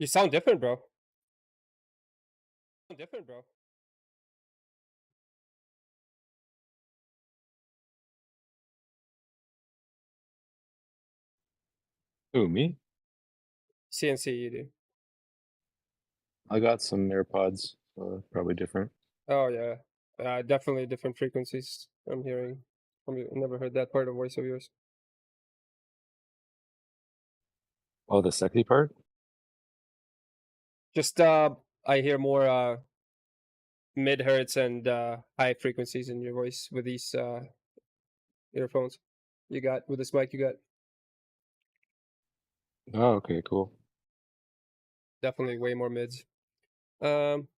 You sound different, bro. Different, bro. Who, me? CNC, you do. I got some AirPods, probably different. Oh yeah, definitely different frequencies. I'm hearing. I never heard that part of voice of yours. Oh, the sexy part? Just I hear more mid hertz and high frequencies in your voice with these earphones you got with this mic you got. Oh, okay, cool. Definitely way more mids. Um,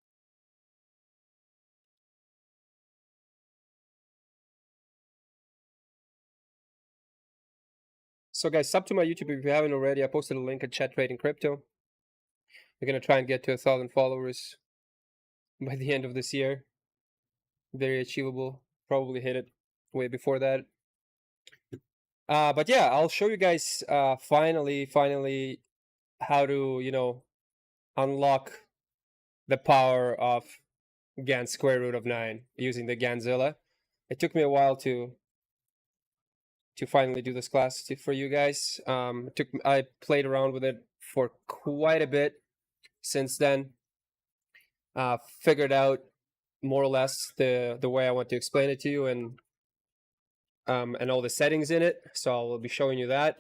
so guys, sub to my YouTube if you haven't already. I posted a link at Chat Trading Crypto. We're gonna try and get to 1,000 followers by the end of this year. Very achievable. Probably hit it way before that. But yeah, I'll show you guys finally how to unlock the power of Gann Square Root of 9 using the Ganzilla. It took me a while to finally do this class for you guys. I played around with it for quite a bit since then. Figured out more or less the way I want to explain it to you and all the settings in it. So I'll be showing you that.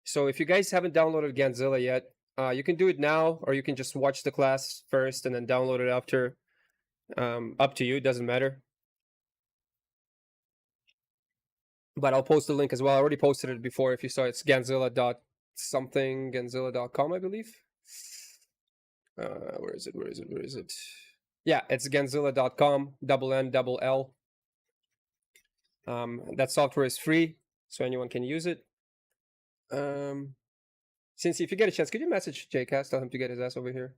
So if you guys haven't downloaded Ganzilla yet, you can do it now, or you can just watch the class first and then download it after. Up to you, it doesn't matter. But I'll post the link as well. I already posted it before. If you saw it, it's Ganzilla.something, Ganzilla.com, I believe. Where is it? Yeah, it's Ganzilla.com, double N, double L. That software is free, so anyone can use it. Since if you get a chance, could you message JCast, tell him to get his ass over here?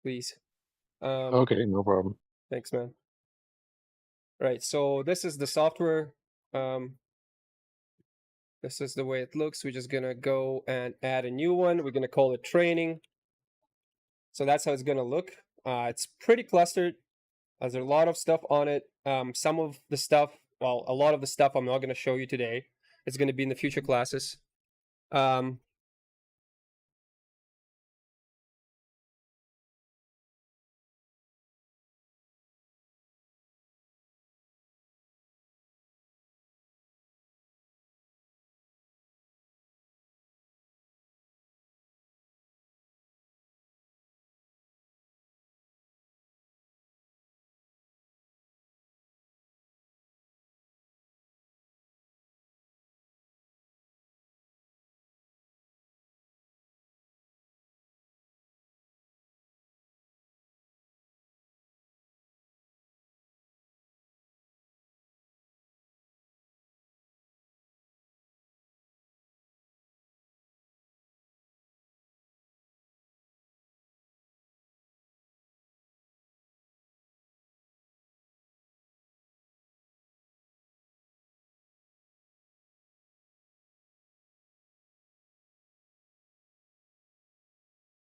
Please. Okay, no problem. Thanks, man. Right, so this is the software. This is the way it looks. We're just gonna go and add a new one. We're gonna call it training. So that's how it's gonna look. It's pretty clustered. There's a lot of stuff on it. Some of the stuff, well, a lot of the stuff I'm not gonna show you today. It's gonna be in the future classes.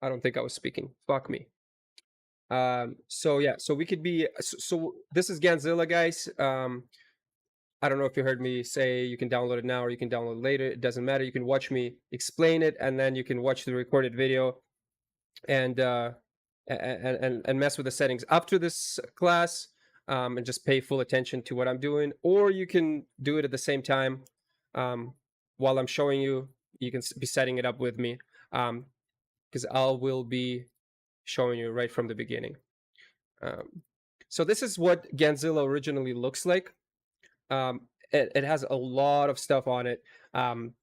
I don't think I was speaking. Fuck me. So yeah, so we could be. So this is Ganzilla, guys. I don't know if you heard me say you can download it now or you can download it later. It doesn't matter. You can watch me explain it, and then you can watch the recorded video and mess with the settings after this class, and just pay full attention to what I'm doing. Or you can do it at the same time while I'm showing you. You can be setting it up with me because I will be showing you right from the beginning. So this is what Ganzilla originally looks like. It has a lot of stuff on it,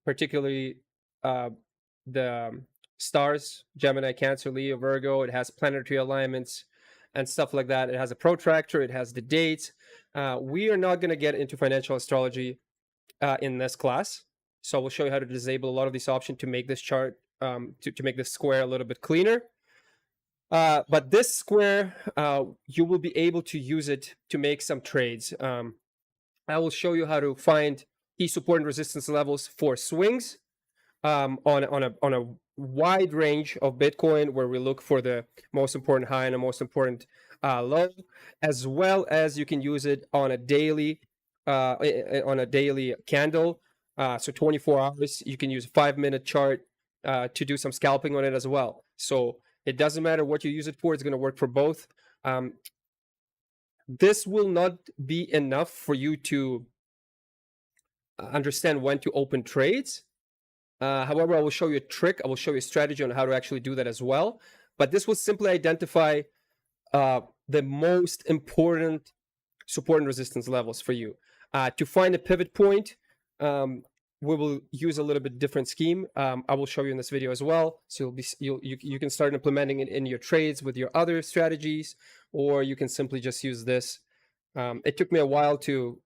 particularly the stars, Gemini, Cancer, Leo, Virgo. It has planetary alignments and stuff like that. It has a protractor. It has the dates. We are not going to get into financial astrology in this class. So we'll show you how to disable a lot of these options to make this chart, to make this square a little bit cleaner. But this square, you will be able to use it to make some trades. I will show you how to find key support and resistance levels for swings. on a wide range of Bitcoin, where we look for the most important high and the most important low, as well as you can use it on a daily candle. So 24 hours, you can use a 5-minute chart to do some scalping on it as well. So it doesn't matter what you use it for; it's going to work for both. This will not be enough for you to understand when to open trades. However, I will show you a trick. I will show you a strategy on how to actually do that as well. But this will simply identify the most important support and resistance levels for you. To find a pivot point, we will use a little bit different scheme. I will show you in this video as well. So you can start implementing it in your trades with your other strategies, or you can simply just use this. It took me a while to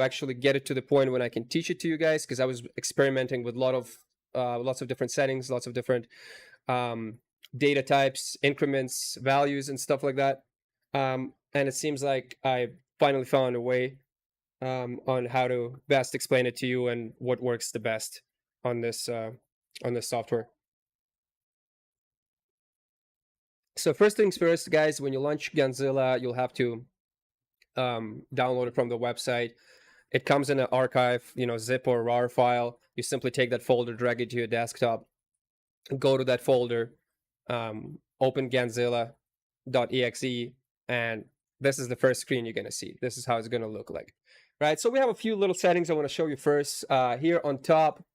actually get it to the point when I can teach it to you guys, because I was experimenting with lots of different settings, lots of different data types, increments, values, and stuff like that. And it seems like I finally found a way on how to best explain it to you and what works the best on this software. So first things first, guys, when you launch Gannzilla, you'll have to download it from the website. It comes in an archive, zip or RAR file. You simply take that folder, drag it to your desktop, go to that folder, open Gannzilla.exe, and this is the first screen you're going to see. This is how it's going to look like. Right, so we have a few little settings I want to show you first. Here on top,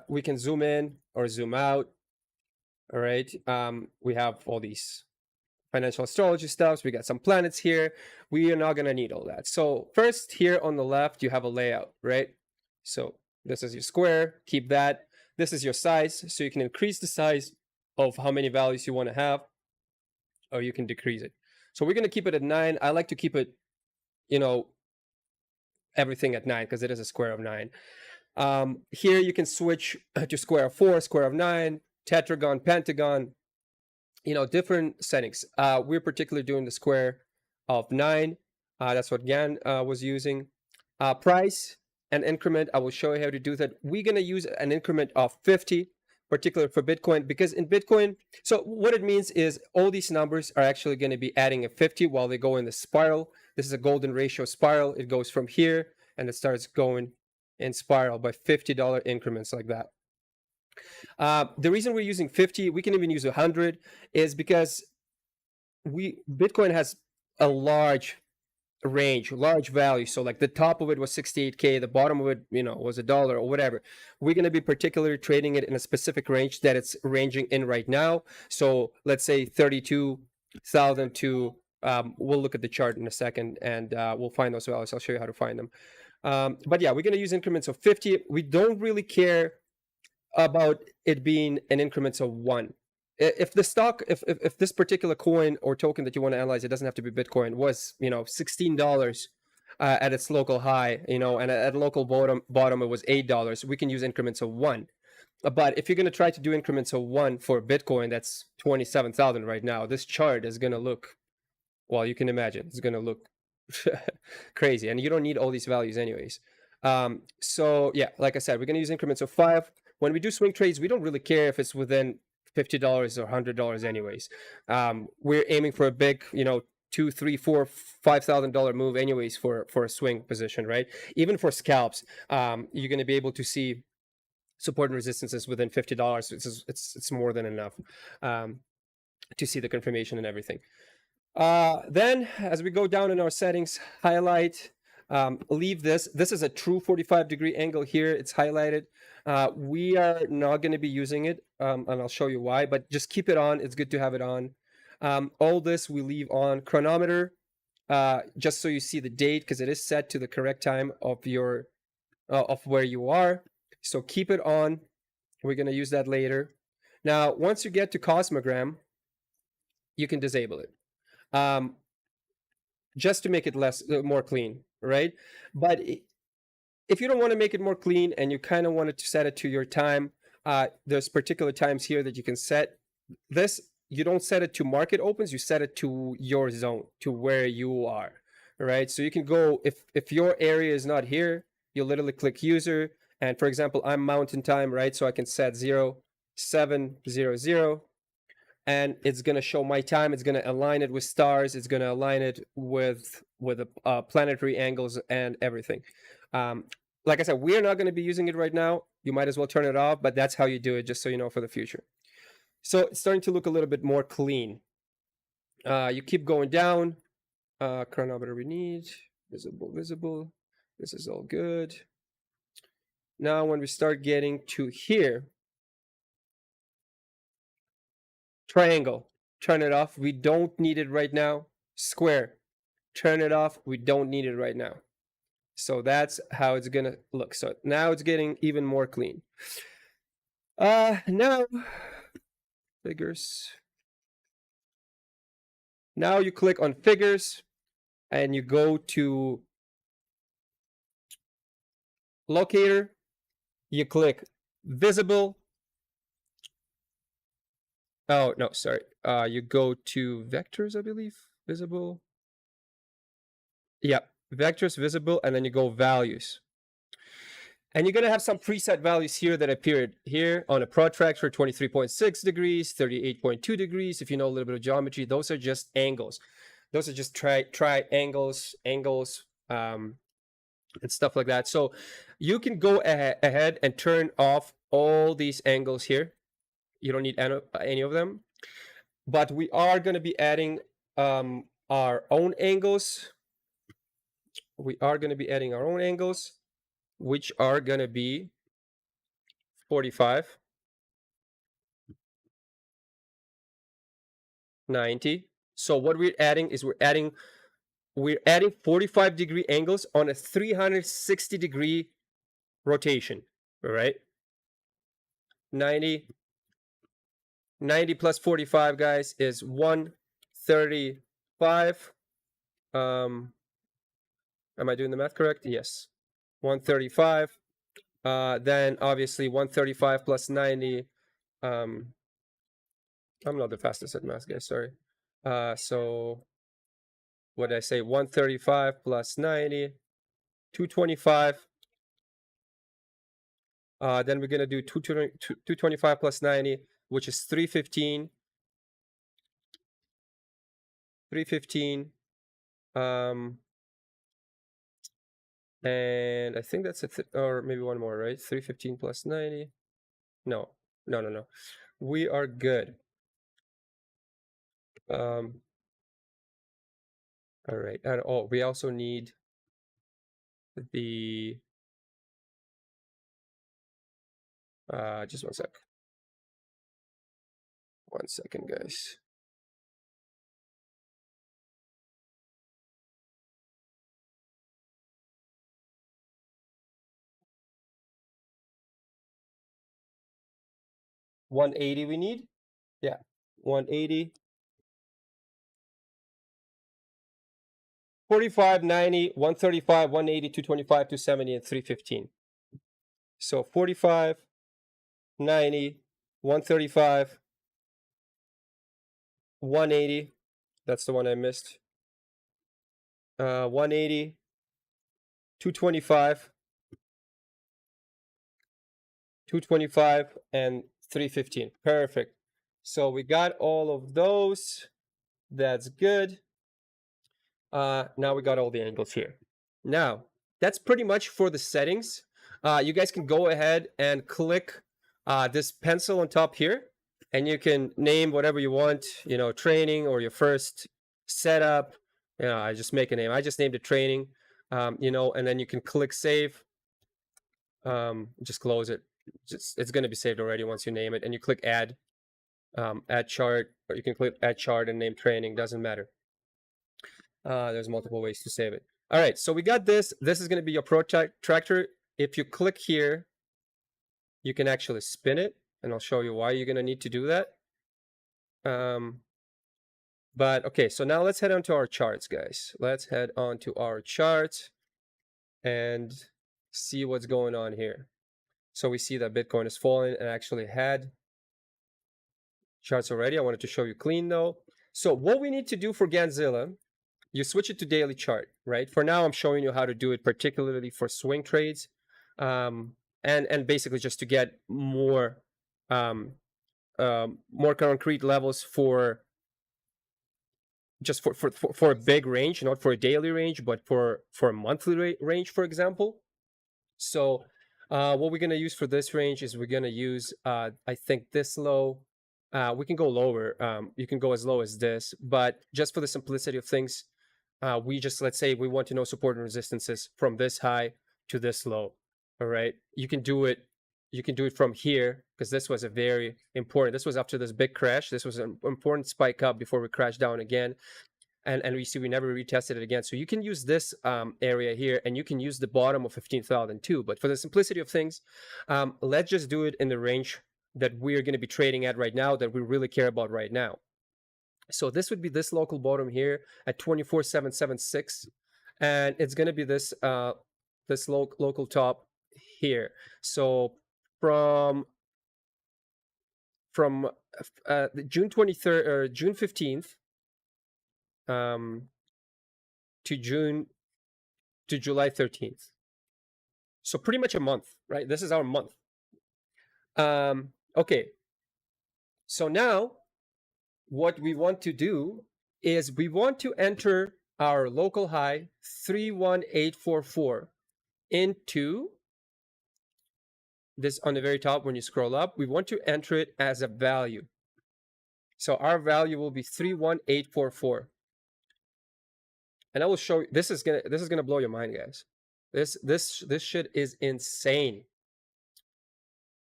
we can zoom in or zoom out. All right, we have all these financial astrology stuffs. We got some planets here. We are not going to need all that. So first, here on the left, you have a layout, right? So this is your square. Keep that. This is your size. So you can increase the size of how many values you want to have, or you can decrease it. So we're going to keep it at 9. I like to keep it, everything at 9, because it is a square of 9. Here you can switch to square of 4, square of 9, tetragon, pentagon, different settings. We're particularly doing the square of 9. That's what Gann was using. Price and increment, I will show you how to do that. We're going to use an increment of 50, particularly for Bitcoin, because in Bitcoin, so what it means is all these numbers are actually going to be adding a 50 while they go in the spiral. This is a golden ratio spiral. It goes from here and it starts going in spiral by $50 increments like that. The reason we're using 50, we can even use 100, is because Bitcoin has a large range, large value. So like the top of it was 68K, the bottom of it, was $1 or whatever. We're going to be particularly trading it in a specific range that it's ranging in right now. So let's say 32,000 to, we'll look at the chart in a second, and we'll find those values. I'll show you how to find them. But yeah, we're going to use increments of 50. We don't really care about it being an increments of 1. If the stock, if this particular coin or token that you want to analyze, it doesn't have to be Bitcoin, was $16 at its local high, and at local bottom it was $8, we can use increments of 1. But if you're going to try to do increments of 1 for Bitcoin, that's 27,000 right now. This chart is going to look, well, you can imagine, it's going to look crazy, and you don't need all these values anyways. So yeah, like I said, we're going to use increments of 5. When we do swing trades, we don't really care if it's within $50 or $100 anyways. We're aiming for a big, $2,000, $3,000, $4,000, $5,000 move anyways for a swing position, right? Even for scalps, you're going to be able to see support and resistances within $50. It's more than enough to see the confirmation and everything. Then, as we go down in our settings, highlight, leave this. This is a true 45-degree angle here. It's highlighted. We are not going to be using it, and I'll show you why, but just keep it on. It's good to have it on. All this we leave on. Chronometer, just so you see the date, because it is set to the correct time of your of where you are. So keep it on. We're going to use that later. Now, once you get to Cosmogram, you can disable it, just to make it more clean, right? But if you don't want to make it more clean and you kind of wanted to set it to your time, there's particular times here that you can set this. You don't set it to market opens, you set it to your zone, to where you are, right? So you can go, if your area is not here, you literally click user, And for example, I'm mountain time, right? So I can set 0700, and it's going to show my time. It's going to align it with stars. It's going to align it with the planetary angles and everything. Like I said, we're not going to be using it right now. You might as well turn it off, but that's how you do it, just so you know for the future. So it's starting to look a little bit more clean. You keep going down. Chronometer we need. Visible, visible. This is all good. Now when we start getting to here, triangle, turn it off. We don't need it right now. Square, turn it off. We don't need it right now. So that's how it's gonna look. So now it's getting even more clean. Now, figures. Now you click on figures and you go to locator. You click visible. Oh, no, sorry. You go to vectors, I believe. Visible. Yep, vectors, visible, and then you go values. And you're going to have some preset values here that appeared here on a protractor, 23.6 degrees, 38.2 degrees. If you know a little bit of geometry, those are just angles. Those are just triangles, angles, and stuff like that. So you can go ahead and turn off all these angles here. You don't need any of them. But we are going to be adding our own angles. We are going to be adding our own angles, which are going to be 45, 90. So what we're adding is we're adding 45-degree angles on a 360-degree rotation. All right. 90 plus 45, guys, is 135. Am I doing the math correct? Yes. 135. Then obviously 135 plus 90. I'm not the fastest at math, guys. Sorry. So what did I say? 135 plus 90, 225. Then we're gonna do 225 plus 90, which is 315. 315. And I think that's or maybe one more, right? 315 plus 90. No. We are good. All right. And we also need the just 1 sec. 1 second, guys. $180 we need. Yeah, 180. 45, 90, 135, 180, 225, 270, and 315. So 45, 90, 135, 180. That's the one I missed. 180, 225, 225, and 315. Perfect. So we got all of those. That's good. Now we got all the angles here. Now, that's pretty much for the settings. You guys can go ahead and click this pencil on top here, and you can name whatever you want, training or your first setup. I just make a name. I just named it training, and then you can click save. Just close it. It's going to be saved already once you name it, and you click add chart, or you can click add chart and name training. Doesn't matter. There's multiple ways to save it. All right, so we got this. This is going to be your protractor. If you click here, you can actually spin it, and I'll show you why you're going to need to do that. But okay, so now let's head on to our charts, guys. Let's head on to our charts and see what's going on here. So we see that Bitcoin is falling and actually had charts already. I wanted to show you clean though. So what we need to do for Gannzilla, you switch it to daily chart, right? For now, I'm showing you how to do it, particularly for swing trades. and basically just to get more concrete levels for just for a big range, not for a daily range, but for a monthly range, for example. So what we're going to use for this range is we're going to use, I think, this low. We can go lower. You can go as low as this, but just for the simplicity of things, we just, let's say we want to know support and resistances from this high to this low. All right. You can do it. You can do it from here because this was a very important. This was after this big crash. This was an important spike up before we crashed down again. And we see we never retested it again. So you can use this area here, and you can use the bottom of 15,000 too. But for the simplicity of things, let's just do it in the range that we're going to be trading at right now, that we really care about right now. So this would be this local bottom here at 24,776, and it's going to be this this local top here. So from June 23rd or June 15th to July 13th. So pretty much a month, right? This is our month. Okay. So now what we want to do is we want to enter our local high 31844 into this on the very top. When you scroll up, we want to enter it as a value. So our value will be 31844. And I will show you, this is gonna blow your mind, guys. This shit is insane.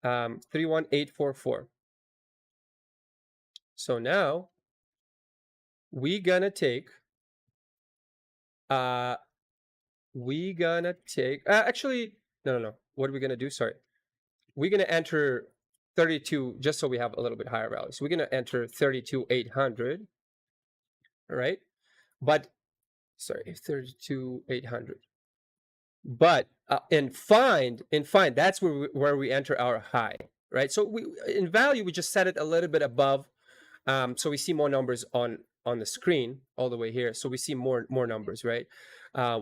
31844. So now we gonna take actually no. What are we gonna do? Sorry. We're gonna enter 32 just so we have a little bit higher value. So we're gonna enter 32,800. All right. But sorry, 32,800. But in find, that's where we enter our high, right? So we in value we just set it a little bit above, so we see more numbers on the screen all the way here. So we see more numbers, right?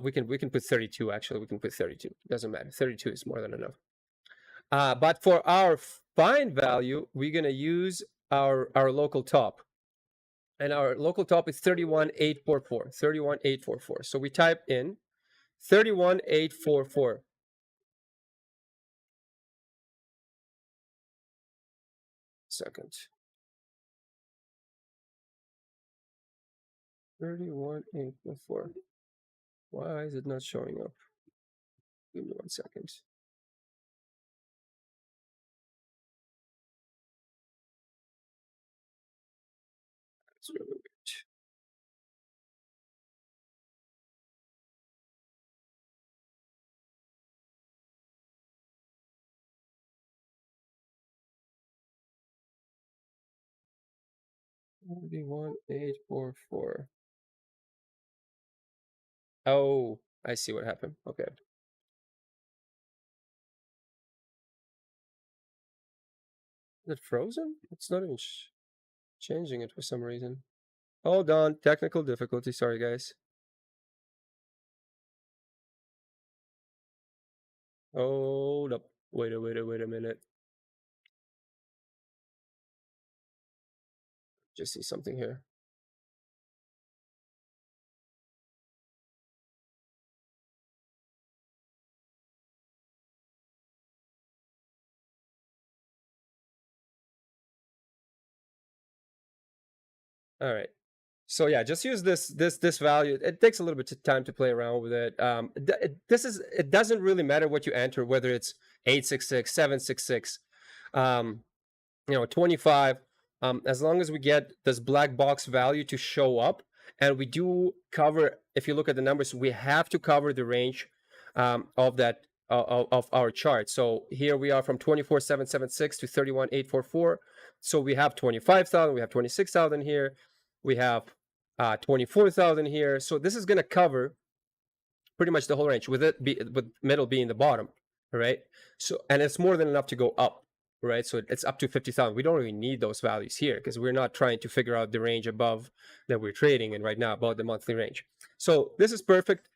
We can put 32. Actually, we can put 32. Doesn't matter. 32 is more than enough. But for our find value, we're gonna use our local top, and our local top is 31,844. 31,844. So we type in 31,844. Second. 31,844. Why is it not showing up? Give me 1 second. It's really weird. $31,844. Oh, I see what happened. Okay. Is it frozen? It's not even changing it for some reason. Hold on. Technical difficulty. Sorry, guys. Hold up. Wait a minute. Just see something here. All right. So yeah, just use this value. It takes a little bit of time to play around with it. It doesn't really matter what you enter, whether it's 866, 766, 25. As long as we get this black box value to show up, and we do cover. If you look at the numbers, we have to cover the range of that of our chart. So here we are from 24,776 to 31,844. So we have 25,000. We have 26,000 here. We have 24,000 here. So this is going to cover pretty much the whole range, with middle being the bottom, right? So, and it's more than enough to go up, right? So it's up to 50,000. We don't really need those values here because we're not trying to figure out the range above that we're trading in right now, about the monthly range. So this is perfect.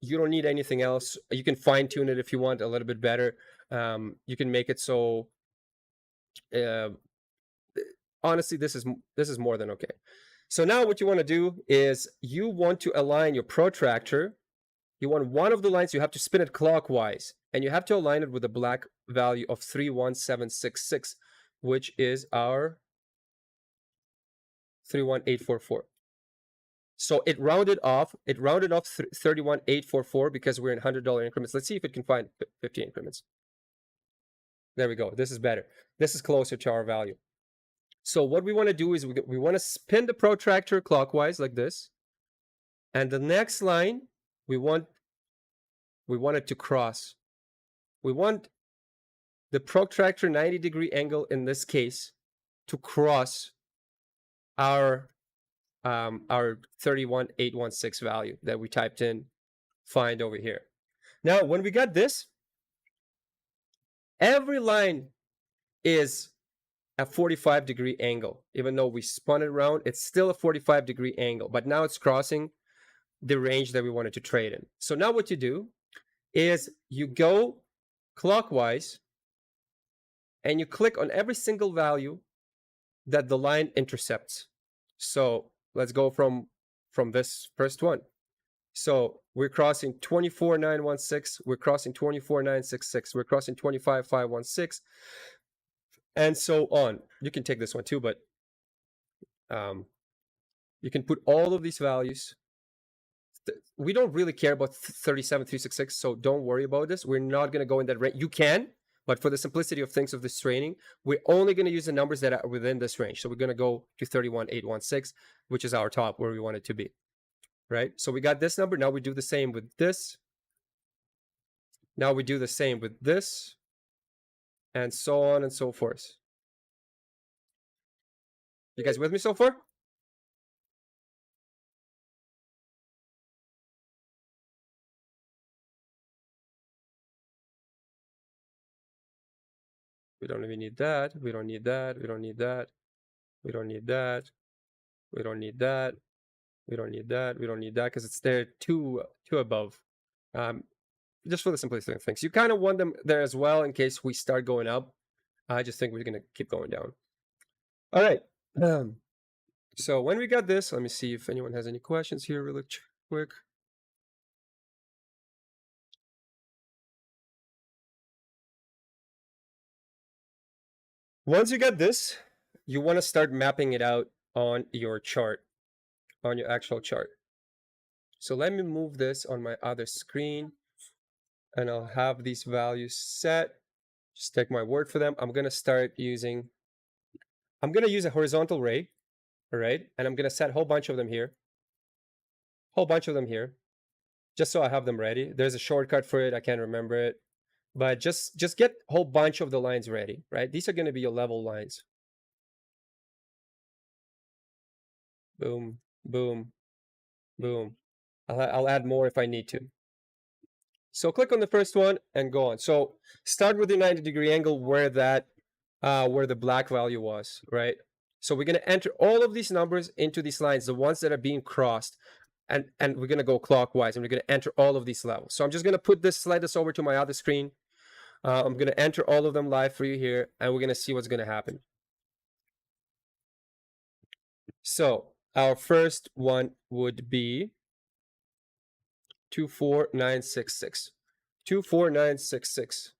You don't need anything else. You can fine tune it if you want a little bit better. You can make it so. Uh, Honestly, this is more than okay. So now what you want to do is you want to align your protractor. You want one of the lines, you have to spin it clockwise, and you have to align it with a black value of 31766, which is our 31844. So it rounded off 31844 because we're in $100 increments. Let's see if it can find 50 increments. There we go. This is better. This is closer to our value. So what we want to do is we want to spin the protractor clockwise like this. And the next line, we want it to cross. We want the protractor 90-degree angle in this case to cross our 31816 value that we typed in, find over here. Now, when we got this, every line is a 45-degree angle. Even though we spun it around, it's still a 45-degree angle, but now it's crossing the range that we wanted to trade in. So now what you do is you go clockwise and you click on every single value that the line intercepts. So let's go from this first one. So we're crossing 24916, we're crossing 24966, we're crossing 25516, and so on. You can take this one too, but you can put all of these values. We don't really care about 37366, so don't worry about this. We're not going to go in that range. You can, but for the simplicity of things of this training, we're only going to use the numbers that are within this range. So we're going to go to 31816, which is our top where we want it to be, right? So we got this number. Now we do the same with this. Now we do the same with this, and so on and so forth. You guys with me so far? We don't even need that. We don't need that. We don't need that. We don't need that. We don't need that. We don't need that. We don't need that because it's there two above. Just for the simplicity of things. You kind of want them there as well in case we start going up. I just think we're going to keep going down. All right. So when we got this, let me see if anyone has any questions here really quick. Once you got this, you want to start mapping it out on your chart, on your actual chart. So let me move this on my other screen and I'll have these values set. Just take my word for them. I'm going to use a horizontal ray, all right? And I'm going to set a whole bunch of them here. Just so I have them ready. There's a shortcut for it. I can't remember it. But just get a whole bunch of the lines ready, right? These are going to be your level lines. Boom, boom, boom. I'll add more if I need to. So click on the first one and go on. So start with the 90-degree angle where the black value was, right? So we're going to enter all of these numbers into these lines, the ones that are being crossed, and we're going to go clockwise, and we're going to enter all of these levels. So I'm just going to slide this over to my other screen. I'm going to enter all of them live for you here, and we're going to see what's going to happen. So our first one would be 24966. 24966.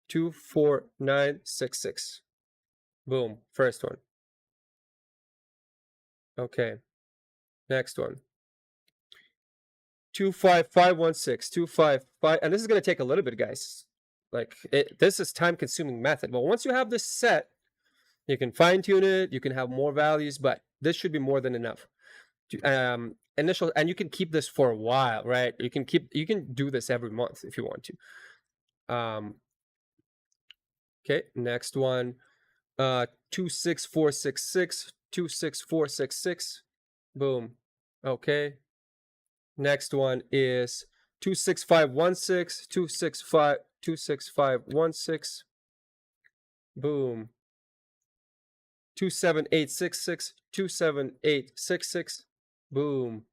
24966. Boom, first one. Okay, next one. 25516. 255, and this is going to take a little bit, guys. This is time-consuming method. But once you have this set, you can fine-tune it. You can have more values, but this should be more than enough. Initial, and you can keep this for a while, right? You can do this every month if you want to. Okay, next one. 26466. 26466. Boom. Okay. Next one is 26516. 26516. Boom. 27866. 27866. Boom.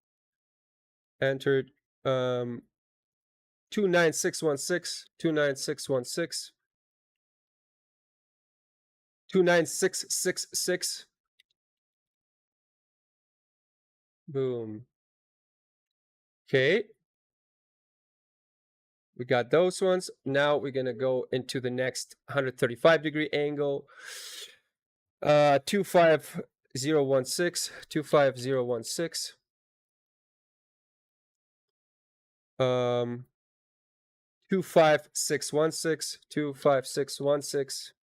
entered 29616, 29616, 29666. Boom. Okay. We got those ones. Now we're gonna go into the next 135-degree angle. 25016, 25016. 25616, 25616.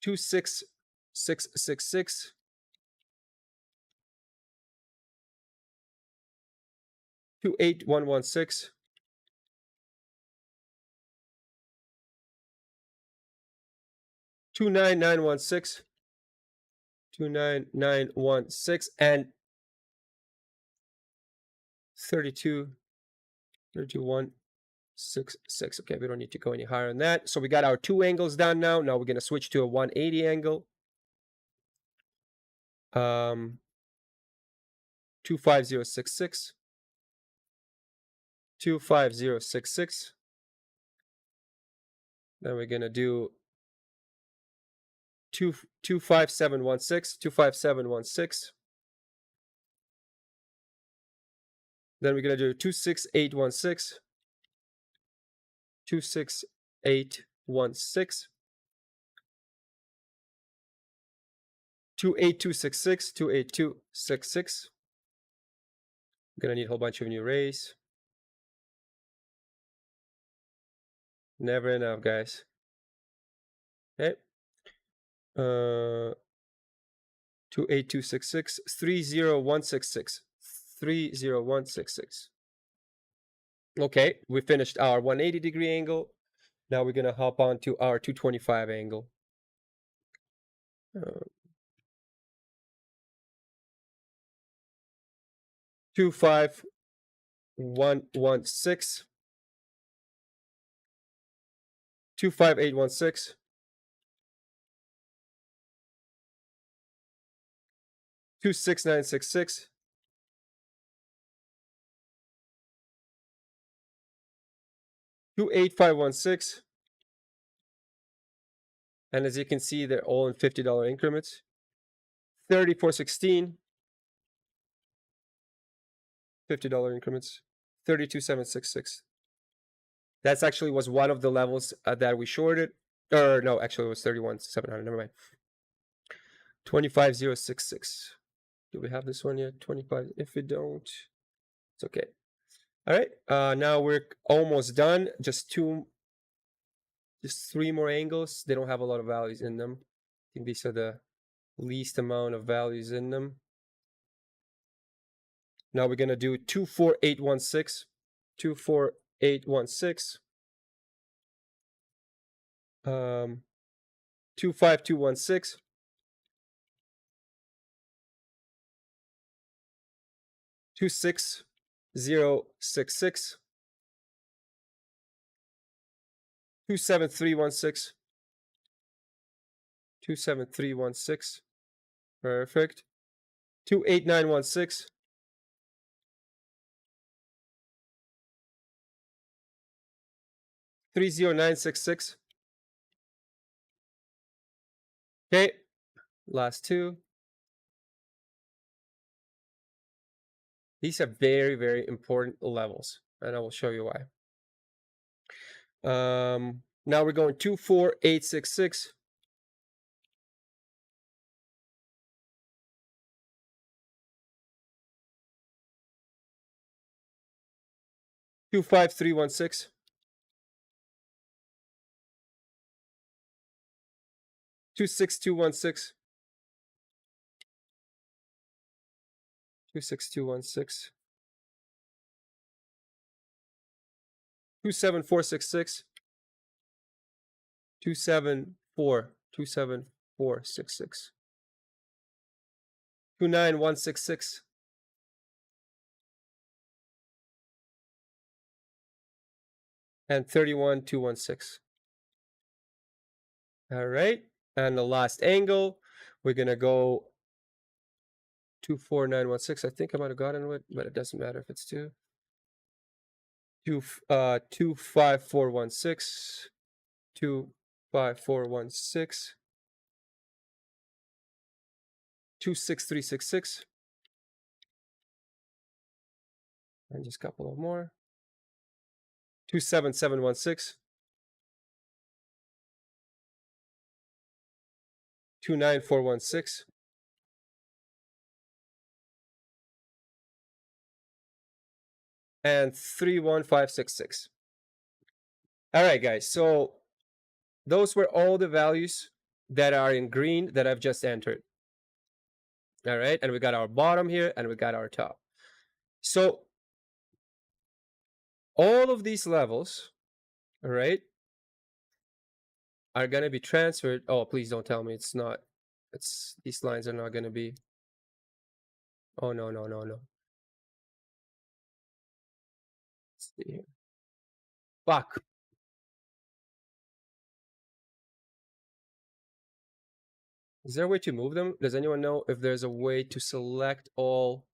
26666. 28116. 29916. 29916 and 32166. Okay, we don't need to go any higher than that. So we got our two angles done now. Now we're going to switch to a 180 angle. 25066. 25066. Then we're going to do 25716. 25716. Then we're going to do 26816. 26816. 28266. 28266. I'm gonna need a whole bunch of new rays. Never enough, guys. Okay. 28266. 30166. 30166. Okay, we finished our 180-degree angle. Now we're gonna hop on to our 225 angle. 25116. 25816. 26966. 28516. And as you can see, they're all in $50 increments. 3416. $50 increments. 32766. That's actually was one of the levels that we shorted. Or no, actually it was 31700. Never mind. 25066. Do we have this one yet? 25. If we don't, it's okay. All right. Now we're almost done. Just three more angles. They don't have a lot of values in them. I think these are the least amount of values in them. Now we're gonna do 24816. 24816. 25216. 26066. 27316. 27316. Perfect. 28916. 30966. Okay, last two. These are very, very important levels, and I will show you why. Now we're going 24866. 25316. 26216. 26216. 27466. 27466. 29166. And 31216. All right, and the last angle, we're gonna go 24916. I think I might have gotten it, but it doesn't matter if it's 25416, 25416, 26366, and just a couple of more. 27716, 29416, and 31566. All right, guys. So those were all the values that are in green that I've just entered. All right, and we got our bottom here and we got our top. So all of these levels, all right, are going to be transferred. Oh, please don't tell me it's not. It's these lines are not going to be. Oh, no, no, no, no. Let's see here. Fuck. Is there a way to move them? Does anyone know if there's a way to select all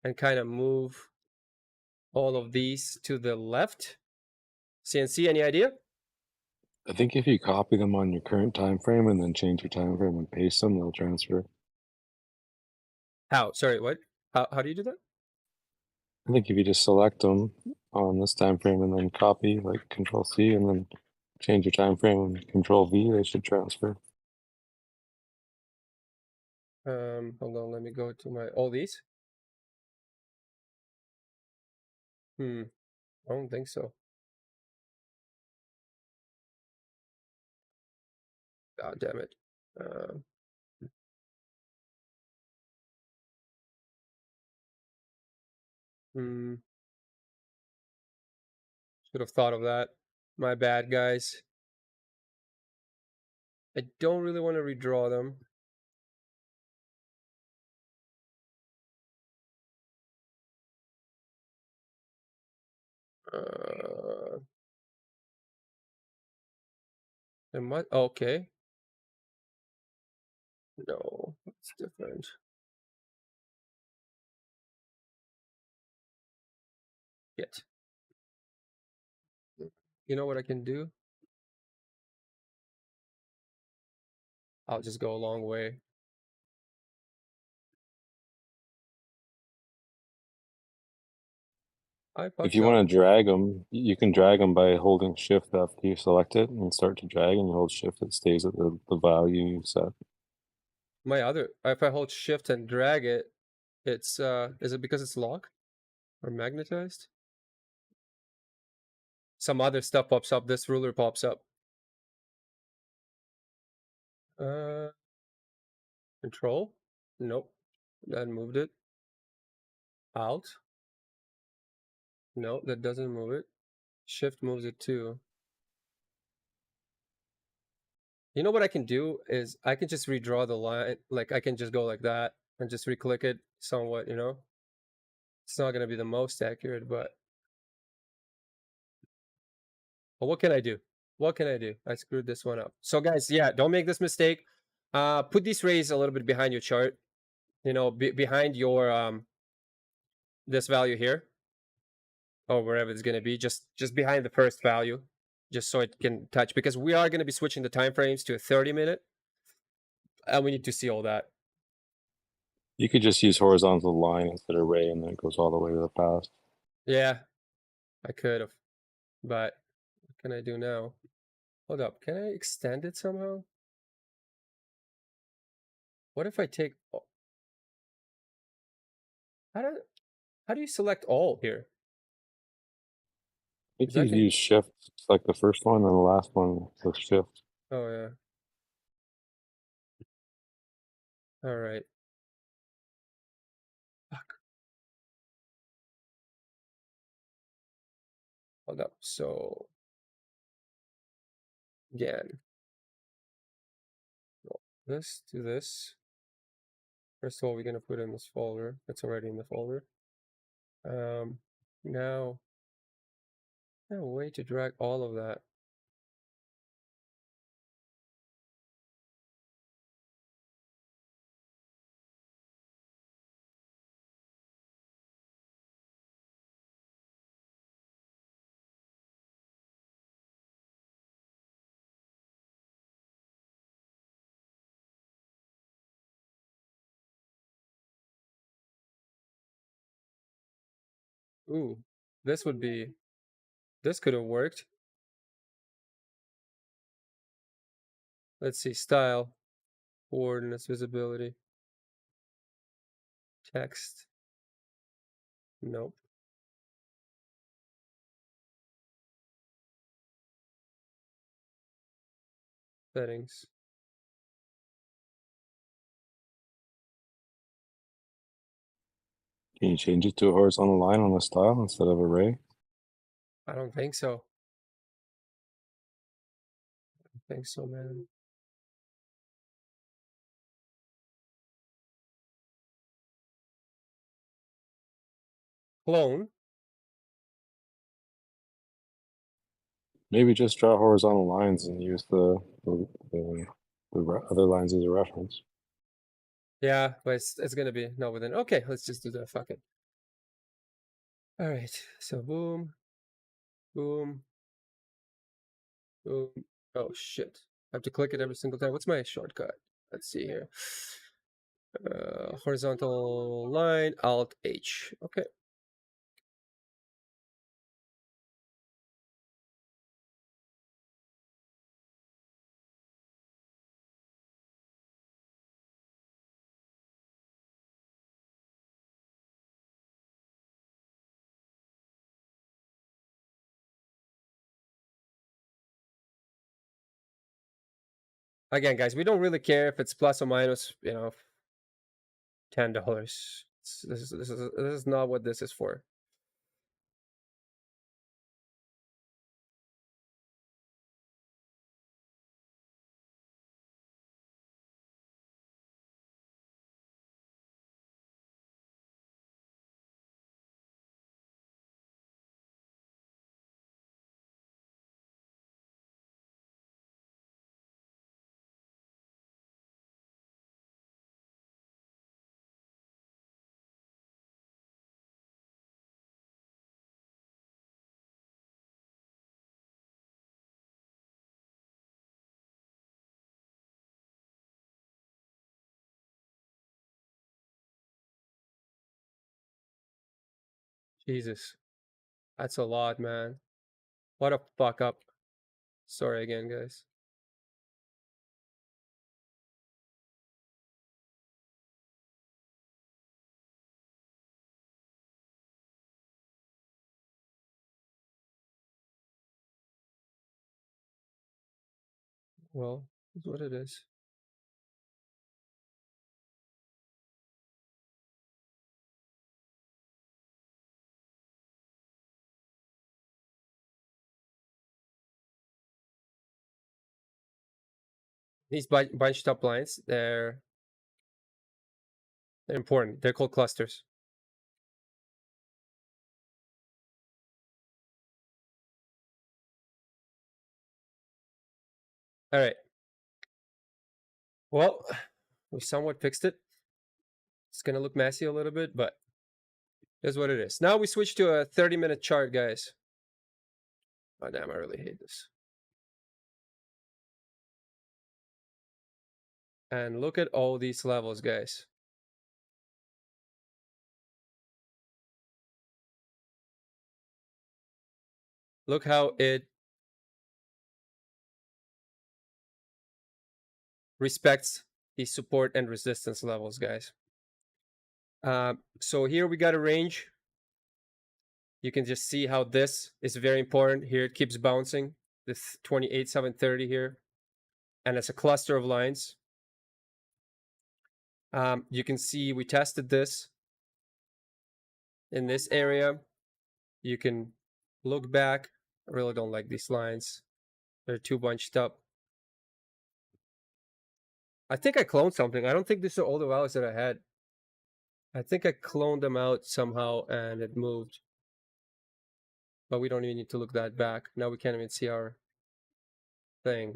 and kind of move all of these to the left? CNC, any idea? I think if you copy them on your current time frame and then change your time frame and paste them, they'll transfer. How? Sorry, what? How do you do that? I think if you just select them on this time frame and then copy, like Control C, and then change your time frame and Control V, they should transfer. Hold on, let me go to my all these. I don't think so. God damn it. Should have thought of that. My bad, guys. I don't really want to redraw them. It might. Okay. No, it's different. Yet. You know what I can do? I'll just go a long way. I If fucked you up. want to drag them, you can drag them by holding Shift after you select it and start to drag, and you hold Shift, it stays at the value you set. My other, if I hold shift and drag it, it's, is it because it's locked or magnetized? Some other stuff pops up. This ruler pops up. Control? Nope. That moved it. Alt? No, that doesn't move it. Shift moves it too. You know what I can do is I can just redraw the line. Like I can just go like that and just reclick it somewhat, you know? It's not going to be the most accurate, but what can I do? What can I do? I screwed this one up. So guys, yeah, don't make this mistake. Put these rays a little bit behind your chart, you know, behind your this value here or wherever it's going to be, just behind the first value, just so it can touch, because we are going to be switching the time frames to a 30-minute, and we need to see all that. You could just use horizontal line instead of ray, and then it goes all the way to the past. Yeah, I could have, but what can I do now? Hold up, can I extend it somehow? What if I take? How do how do you select all here? I think Because I you can. use Shift, like the first one and the last one with Shift. Oh yeah. All right. Fuck. Hold up. So again, this to this. First of all, we're gonna put in this folder. It's already in the folder. Now, no way to drag all of that. Ooh, this could have worked. Let's see, style, coordinates, visibility, text. Nope. Settings. Can you change it to a horizontal line on the style instead of a ray? I don't think so. I don't think so, man. Clone. Maybe just draw horizontal lines and use other lines as a reference. Yeah, but it's gonna be no, but then okay, let's just do that. Fuck it. All right, so boom, boom, boom. Oh shit! I have to click it every single time. What's my shortcut? Let's see here. Horizontal line, Alt H. Okay. Again, guys, we don't really care if it's plus or minus, $10. This is not what this is for. Jesus, that's a lot, man. What a fuck up. Sorry again, guys. Well, it's what it is. These bunched up lines, they're important. They're called clusters. All right. Well, we somewhat fixed it. It's gonna look messy a little bit, but that's what it is. Now we switch to a 30-minute chart, guys. Oh damn, I really hate this. And look at all these levels, guys. Look how it respects the support and resistance levels, guys. So here we got a range. You can just see how this is very important. Here it keeps bouncing. This 28,730 here. And it's a cluster of lines. You can see we tested this in this area. You can look back. I really don't like these lines. They're too bunched up. I think I cloned something. I don't think these are all the values that I had. I think I cloned them out somehow and it moved. But we don't even need to look that back. Now we can't even see our thing.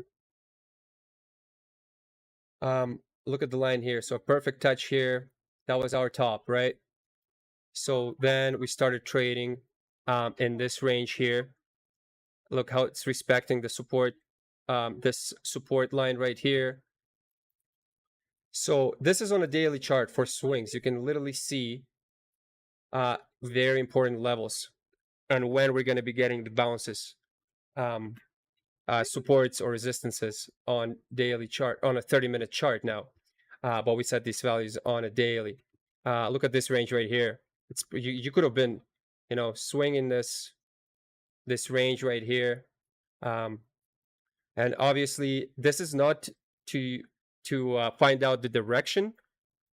Look at the line here. So a perfect touch here. That was our top, right? So then we started trading in this range here. Look how it's respecting the support, this support line right here. So this is on a daily chart for swings. You can literally see very important levels and when we're going to be getting the bounces, um, supports or resistances on daily chart, on a 30-minute chart now. But we set these values on a daily. Look at this range right here. It's you could have been, swinging this range right here. And obviously this is not to find out the direction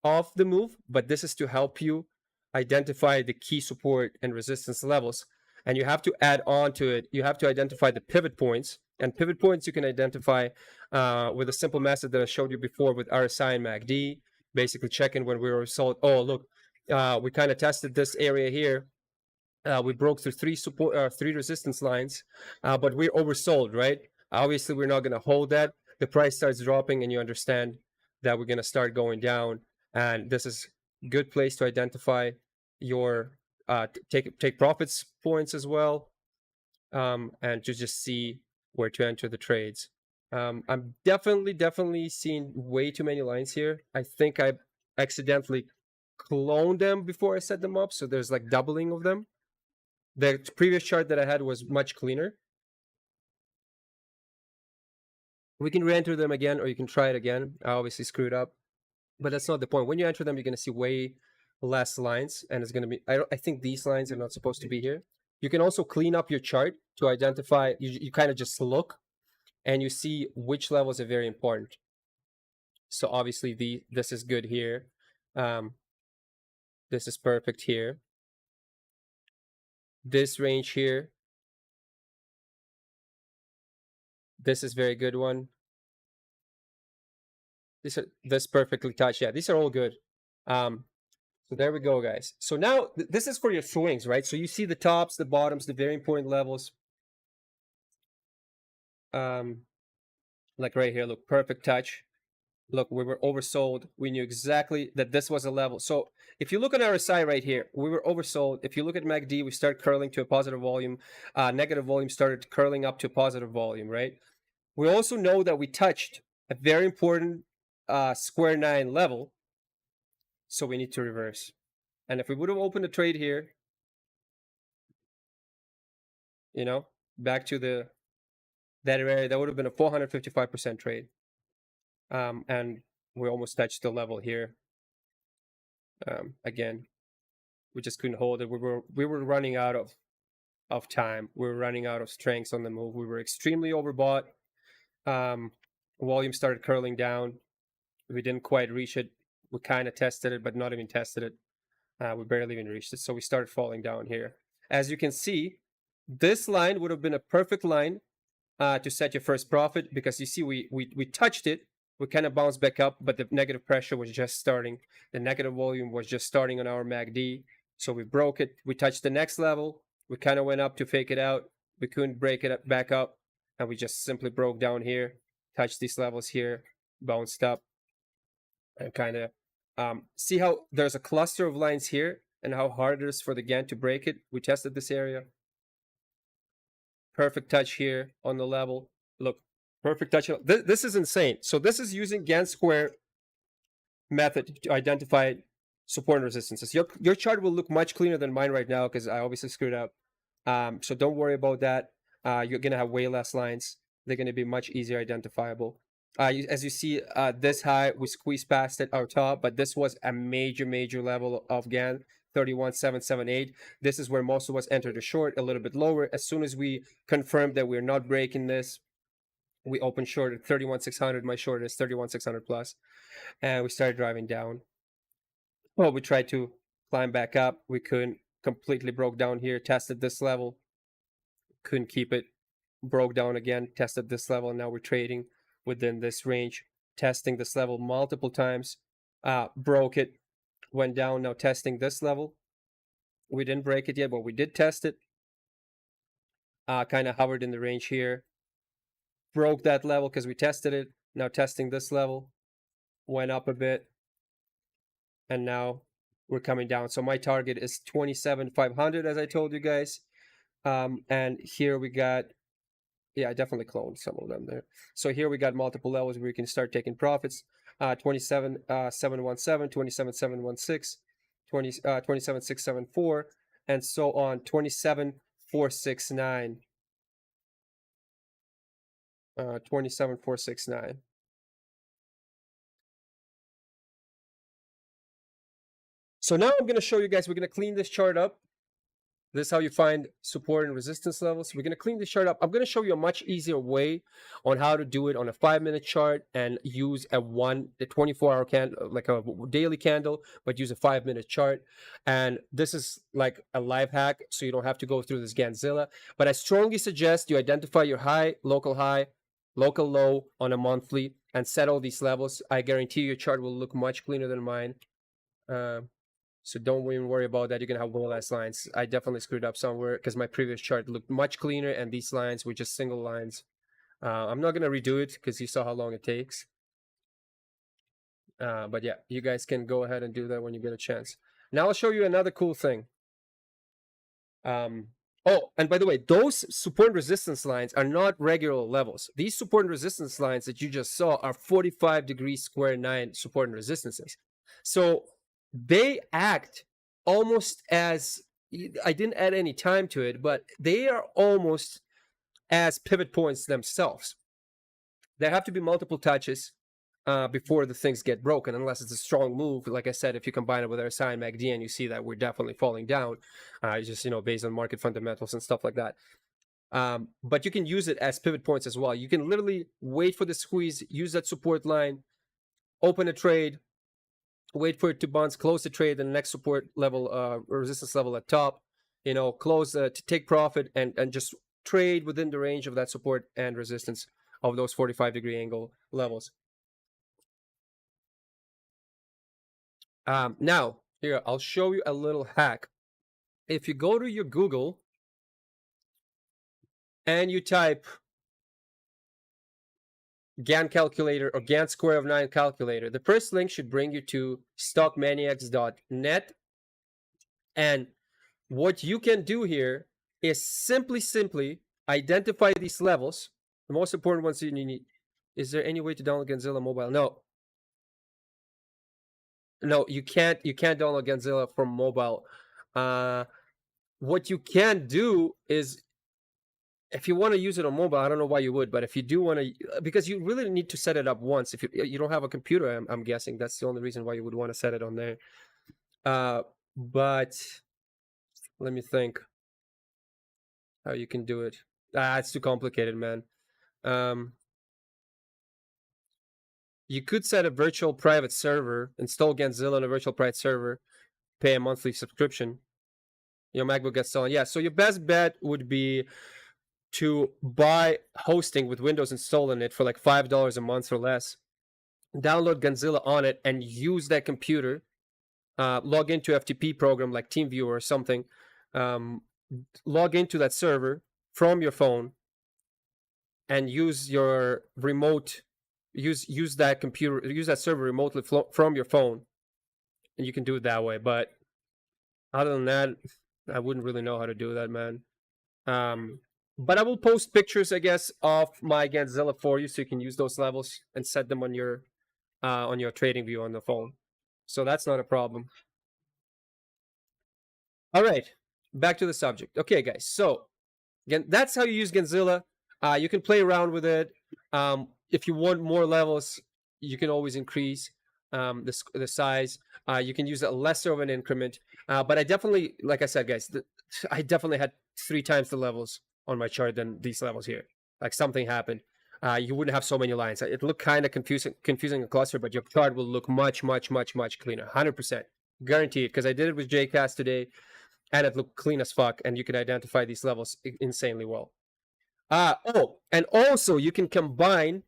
of the move, but this is to help you identify the key support and resistance levels. And you have to add on to it, you have to identify the pivot points. And pivot points you can identify with a simple method that I showed you before with RSI and MACD, basically checking when we were sold. Oh, look, we kind of tested this area here. We broke through three resistance lines, but we're oversold, right? Obviously, we're not going to hold that. The price starts dropping, and you understand that we're going to start going down. And this is a good place to identify your take profits points as well, and to just see where to enter the trades. I'm definitely seeing way too many lines here. I think I accidentally cloned them before I set them up, so there's like doubling of them. The previous chart that I had was much cleaner. We can re-enter them again, or you can try it again. I obviously screwed up, but that's not the point. When you enter them, you're going to see way less lines, and it's going to be, I think these lines are not supposed to be here. You can also clean up your chart to identify, you kind of just look, and you see which levels are very important. So obviously this is good here. This is perfect here. This range here, this is very good one. This perfectly touched. Yeah, these are all good. So there we go, guys. So now this is for your swings, right? So you see the tops, the bottoms, the very important levels. Like right here, look, perfect touch. Look, we were oversold. We knew exactly that this was a level. So if you look at RSI right here, we were oversold. If you look at MACD, we start curling to a positive volume. Negative volume started curling up to a positive volume, right? We also know that we touched a very important square 9 level. So we need to reverse. And if we would have opened a trade here, back to that area, that would have been a 455% trade. And we almost touched the level here. Again, we just couldn't hold it. We were running out of time. We were running out of strengths on the move. We were extremely overbought. Volume started curling down. We didn't quite reach it. We kind of tested it, but not even tested it. We barely even reached it. So we started falling down here. As you can see, this line would have been a perfect line to set your first profit, because you see we touched it. We kind of bounced back up, but the negative pressure was just starting. The negative volume was just starting on our MACD. So we broke it. We touched the next level. We kind of went up to fake it out. We couldn't break it back up. And we just simply broke down here, touched these levels here, bounced up, and kind of see how there's a cluster of lines here and how hard it is for the Gann to break it. We tested this area. Perfect touch here on the level. Look, perfect touch. This is insane. So this is using Gann Square method to identify support and resistances. Your chart will look much cleaner than mine right now, because I obviously screwed up. So don't worry about that. You're going to have way less lines. They're going to be much easier identifiable. As you see, this high, we squeezed past it, our top, but this was a major level of Gann, 31,778. This is where most of us entered a short, a little bit lower. As soon as we confirmed that we're not breaking this, we opened short at 31,600. My short is 31,600 plus. And we started driving down. Well, we tried to climb back up. We couldn't. Completely broke down here, tested this level. Couldn't keep it. Broke down again, tested this level, and now we're trading within this range, testing this level multiple times. Broke it, went down, now testing this level. We didn't break it yet, but we did test it. Kind of hovered in the range here. Broke that level because we tested it. Now testing this level. Went up a bit. And now we're coming down. So my target is 27,500, as I told you guys. And here we got, yeah, I definitely cloned some of them there. So here we got multiple levels where you can start taking profits. 27,717, 27,716, 27,674, and so on. 27,469. 27,469. So now I'm going to show you guys, we're going to clean this chart up. This is how you find support and resistance levels. We're going to clean this chart up. I'm going to show you a much easier way on how to do it on a 5-minute chart and use a 24-hour candle, like a daily candle, but use a 5-minute chart. And this is like a life hack, so you don't have to go through this Gannzilla. But I strongly suggest you identify your high, local low on a monthly, and set all these levels. I guarantee your chart will look much cleaner than mine. So don't even worry about that. You're going to have one less lines. I definitely screwed up somewhere because my previous chart looked much cleaner and these lines were just single lines. I'm not going to redo it because you saw how long it takes. But yeah, you guys can go ahead and do that when you get a chance. Now I'll show you another cool thing. Oh, and by the way, those support and resistance lines are not regular levels. These support and resistance lines that you just saw are 45 degrees square 9 support and resistances. So they act almost as, I didn't add any time to it, but they are almost as pivot points themselves. There have to be multiple touches before the things get broken, unless it's a strong move. Like I said, if you combine it with RSI and MACD, and you see that we're definitely falling down, just based on market fundamentals and stuff like that. But you can use it as pivot points as well. You can literally wait for the squeeze, use that support line, open a trade, wait for it to bounce, close the trade, and the next support level, resistance level at top, close to take profit and just trade within the range of that support and resistance of those 45-degree angle levels. Now, here, I'll show you a little hack. If you go to your Google and you type Gann calculator or Gann Square of 9 calculator, the first link should bring you to stockmaniacs.net. And what you can do here is simply identify these levels. The most important ones you need. Is there any way to download Ganzilla mobile? No, you can't download Ganzilla from mobile. What you can do is, if you want to use it on mobile, I don't know why you would, but if you do want to, because you really need to set it up once. If you don't have a computer, I'm guessing that's the only reason why you would want to set it on there. But let me think how you can do it. It's too complicated, man. You could set a virtual private server, install Ganzilla on a virtual private server, pay a monthly subscription. Your MacBook gets stolen. Yeah, so your best bet would be to buy hosting with Windows installed in it for like $5 a month or less. Download Ganzilla on it and use that computer. Log into FTP program like TeamViewer or something. Log into that server from your phone and use your remote. Use that computer. Use that server remotely from your phone, and you can do it that way. But other than that, I wouldn't really know how to do that, man. But I will post pictures, I guess, of my Ganzilla for you, so you can use those levels and set them on your trading view on the phone. So that's not a problem. All right, back to the subject. Okay, guys. So again, that's how you use Ganzilla. You can play around with it. If you want more levels, you can always increase the size. You can use a lesser of an increment. But I definitely, like I said, guys, I definitely had 3 times the levels on my chart than these levels here. Like something happened. You wouldn't have so many lines. It looked kind of confusing in cluster, but your chart will look much cleaner. 100%. Guaranteed, because I did it with JCast today, and it looked clean as fuck, and you could identify these levels insanely well. Oh, and also you can combine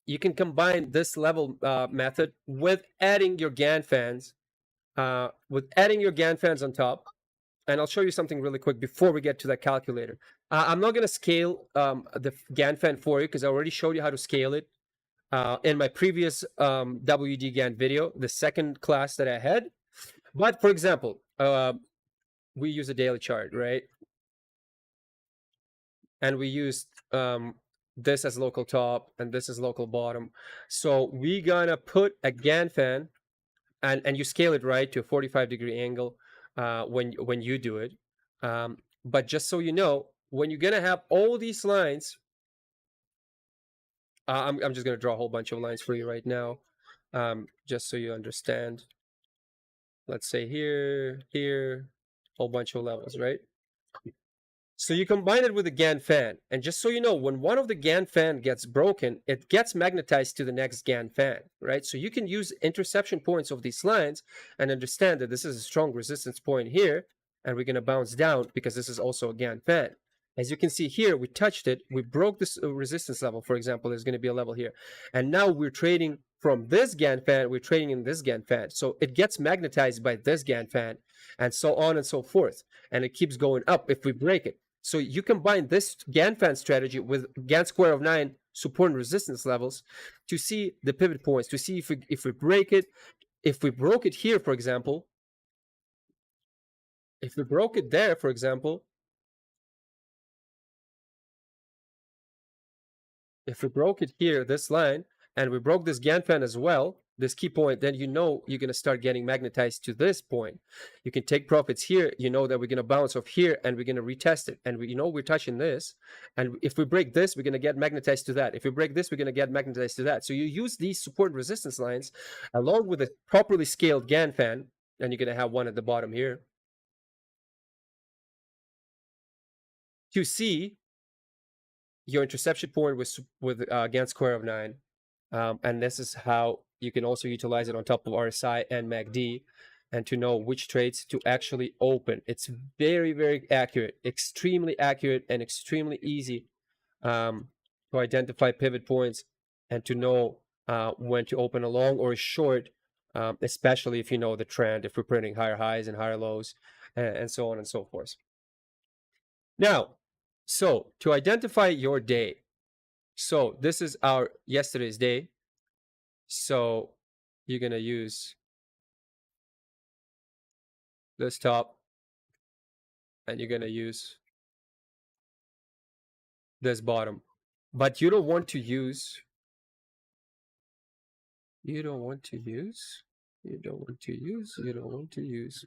this level method with adding your Gann fans, on top. And I'll show you something really quick before we get to that calculator. I'm not going to scale the Gann fan for you because I already showed you how to scale it in my previous W.D Gann video, the second class that I had. But for example, we use a daily chart, right? And we used this as local top and this as local bottom. So we're gonna put a Gann fan, and you scale it right to a 45-degree angle. when you do it. But just so you know, when you're gonna have all these lines, I'm just gonna draw a whole bunch of lines for you right now, just so you understand. Let's say here, here, whole bunch of levels, right? So you combine it with a Gann fan, and just so you know, when one of the Gann fan gets broken, it gets magnetized to the next Gann fan, right? So you can use interception points of these lines and understand that this is a strong resistance point here, and we're going to bounce down because this is also a Gann fan. As you can see here, we touched it, we broke this resistance level. For example, there's going to be a level here, and now we're trading from this Gann fan, we're trading in this Gann fan. So it gets magnetized by this Gann fan, and so on and so forth, and it keeps going up if we break it. So you combine this Gann fan strategy with Gann square of 9 support and resistance levels to see the pivot points, to see if we break it. If we broke it here, for example, if we broke it there, for example, if we broke it here, this line, and we broke this Gann fan as well, this key point, then you know you're going to start getting magnetized to this point. You can take profits here. You know that we're going to bounce off here and we're going to retest it. And you know we're touching this. And if we break this, we're going to get magnetized to that. If we break this, we're going to get magnetized to that. So you use these support and resistance lines along with a properly scaled Gann fan, and you're going to have one at the bottom here, to see your interception point with Gann square of 9. And this is how you can also utilize it on top of RSI and MACD, and to know which trades to actually open. It's very, very accurate, extremely accurate, and extremely easy to identify pivot points and to know when to open a long or a short, especially if you know the trend, if we're printing higher highs and higher lows, and so on and so forth. Now, so to identify your day, so this is our yesterday's day. So you're going to use this top, and you're going to use this bottom. But you don't want to use, you don't want to use, you don't want to use, you don't want to use,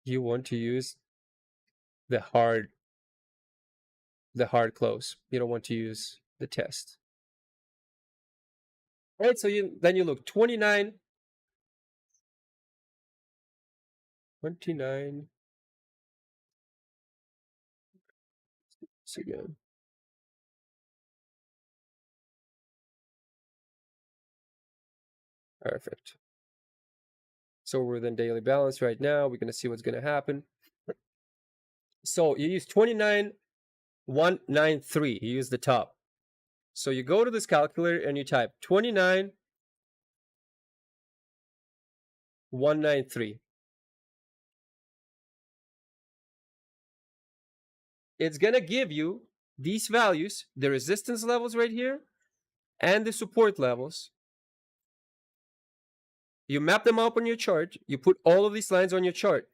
you want to use the hard close. You don't want to use the test. All right, so then you look 29, 29. Again. Perfect. So we're within daily balance right now. We're going to see what's going to happen. So you use 29,193. You use the top. So you go to this calculator and you type 29,193. It's going to give you these values, the resistance levels right here, and the support levels. You map them up on your chart. You put all of these lines on your chart.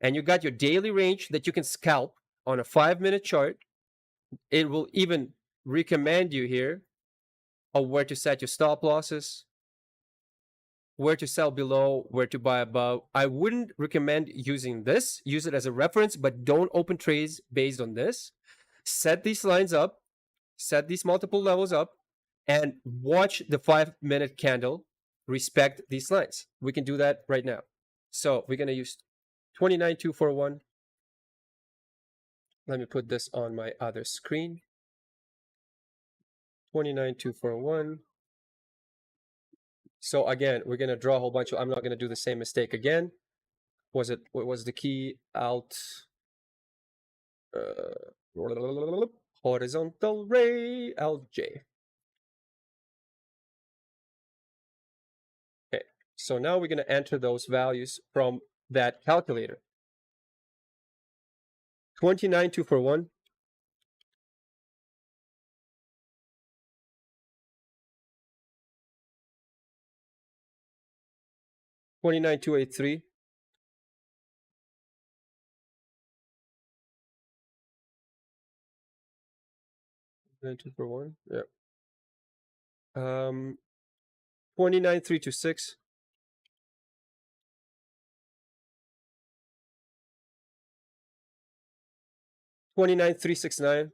And you got your daily range that you can scalp on a 5-minute chart. It will even recommend you here of where to set your stop losses, where to sell below, where to buy above. I wouldn't recommend using this. Use it as a reference, but don't open trades based on this. Set these lines up, set these multiple levels up, and watch the 5-minute candle respect these lines. We can do that right now. So we're going to use 29,241. Let me put this on my other screen. 29,241. So again, we're going to draw a whole bunch of, I'm not going to do the same mistake again. What was the key? Alt, horizontal ray, Alt J. Okay, so now we're going to enter those values from that calculator. 29,241. 29,283. 29,241. Yeah. 29,326. 29,369.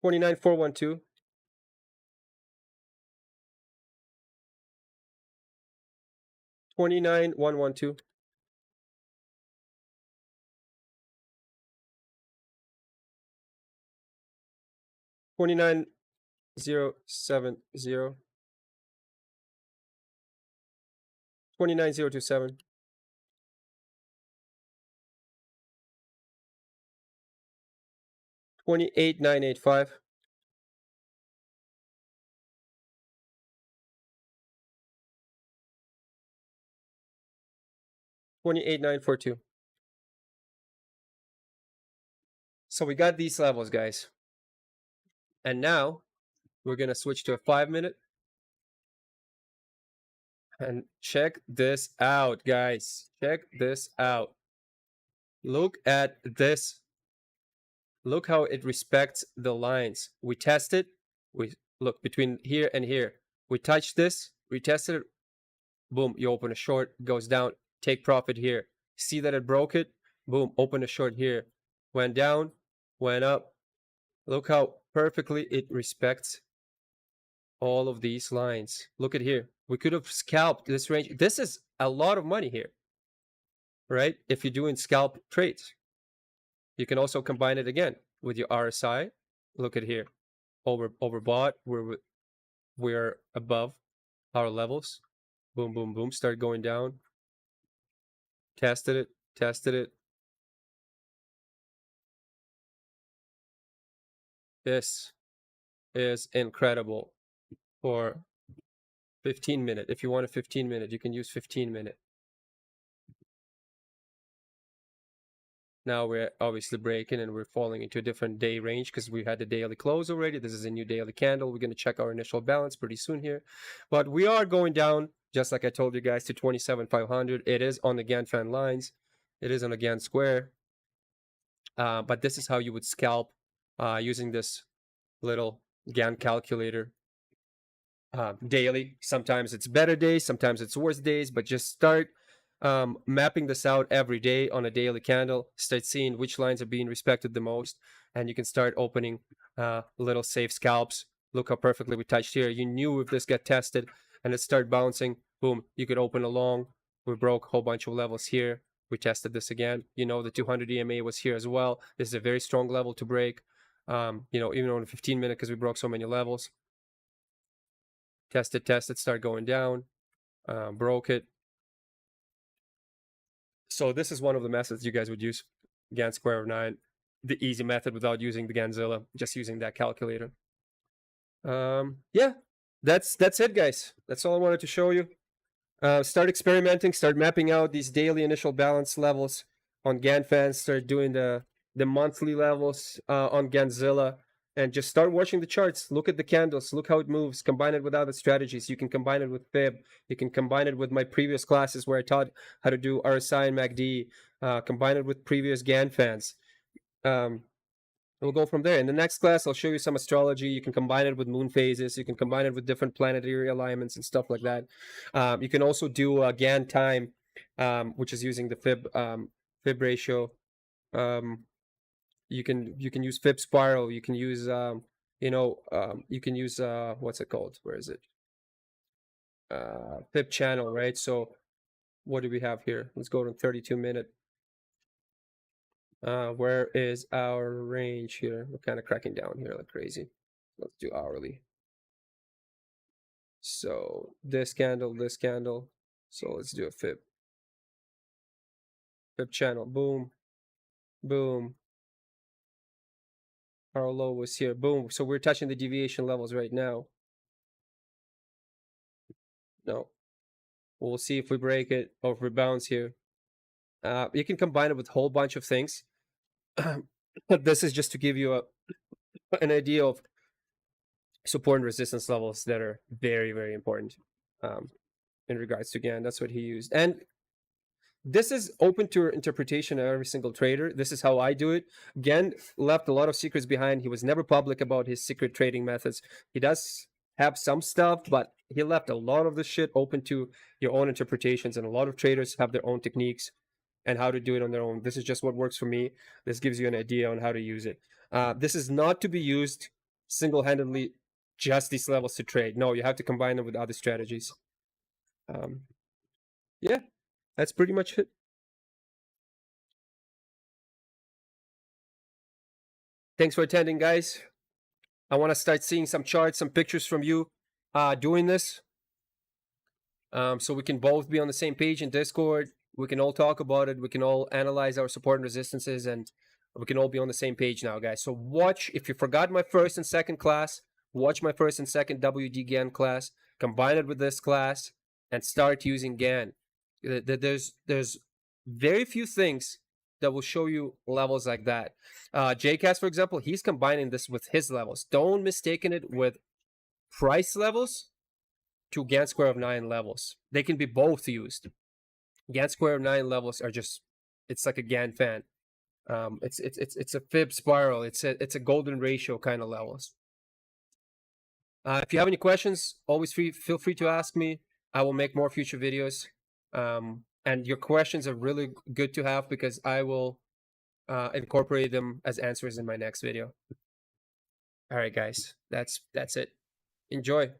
29,412. 29,112. 29,070. 29,027. 28,985. 28,942. So we got these levels, guys. And now we're going to switch to a 5-minute. And check this out, guys. Check this out. Look at this. Look how it respects the lines. We test it. We look between here and here. We touch this. We tested it. Boom, you open a short, goes down. Take profit here. See that it broke it? Boom, open a short here. Went down, went up. Look how perfectly it respects all of these lines. Look at here. We could have scalped this range. This is a lot of money here, right? If you're doing scalp trades. You can also combine it again with your RSI. Look at here. Overbought. We're above our levels. Boom, boom, boom. Start going down. Tested it. Tested it. This is incredible for 15-minute. If you want a 15-minute, you can use 15-minute. Now we're obviously breaking and we're falling into a different day range because we had the daily close already. This is a new daily candle. We're going to check our initial balance pretty soon here. But we are going down, just like I told you guys, to 27,500. It is on the Gann fan lines. It is on the Gann Square. But this is how you would scalp using this little Gann calculator daily. Sometimes it's better days, sometimes it's worse days, but just start mapping this out every day on a daily candle. Start seeing which lines are being respected the most, and you can start opening little safe scalps. Look how perfectly we touched here. You knew if this got tested and it started bouncing, boom, you could open along. We broke a whole bunch of levels here. We tested this again. You know, the 200 EMA was here as well. This is a very strong level to break. You know, even on a 15-minute because we broke so many levels. Tested, start going down. Broke it. So this is one of the methods you guys would use. Gann Square Root 9. The easy method without using the Gannzilla, just using that calculator. Yeah, that's it, guys. That's all I wanted to show you. Start experimenting, start mapping out these daily initial balance levels on Gann fans, start doing the monthly levels on Gannzilla, and just start watching the charts. Look at the candles, look how it moves, combine it with other strategies. You can combine it with Fib, you can combine it with my previous classes where I taught how to do RSI and MACD, combine it with previous Gann fans. We'll go from there. In the next class, I'll show you some astrology. You can combine it with moon phases. You can combine it with different planetary alignments and stuff like that. You can also do a Gann time, which is using the Fib ratio. You can use Fib spiral. You can use you can use what's it called? Where is it? Fib channel, right? So what do we have here? Let's go to 32-minute. Where is our range here? We're kind of cracking down here like crazy. Let's do hourly. So this candle, this candle. So let's do a Fib. Fib channel, boom, boom. Our low was here, boom. So we're touching the deviation levels right now. No. We'll see if we break it or if we bounce here. You can combine it with a whole bunch of things. But this is just to give you an idea of support and resistance levels that are very, very important in regards to Gann. That's what he used. And this is open to interpretation of every single trader. This is how I do it. Gann left a lot of secrets behind. He was never public about his secret trading methods. He does have some stuff, but he left a lot of the shit open to your own interpretations, and a lot of traders have their own techniques and how to do it on their own. This is just what works for me. This gives you an idea on how to use it. This is not to be used single-handedly, just these levels to trade. No, you have to combine them with other strategies. Yeah, that's pretty much it. Thanks for attending, guys. I want to start seeing some charts, some pictures from you doing this. So we can both be on the same page in Discord. We can all talk about it. We can all analyze our support and resistances, and we can all be on the same page now, guys. So watch, if you forgot my first and second class, watch my first and second W.D Gann class, combine it with this class, and start using Gann. There's very few things that will show you levels like that. JCast, for example, he's combining this with his levels. Don't mistake it with price levels to Gann Square of 9 levels. They can be both used. Gann Square of 9 levels are just, it's like a Gann fan. It's a fib spiral. It's a golden ratio kind of levels. If you have any questions, always feel free to ask me. I will make more future videos. And your questions are really good to have, because I will incorporate them as answers in my next video. All right, guys, that's it. Enjoy.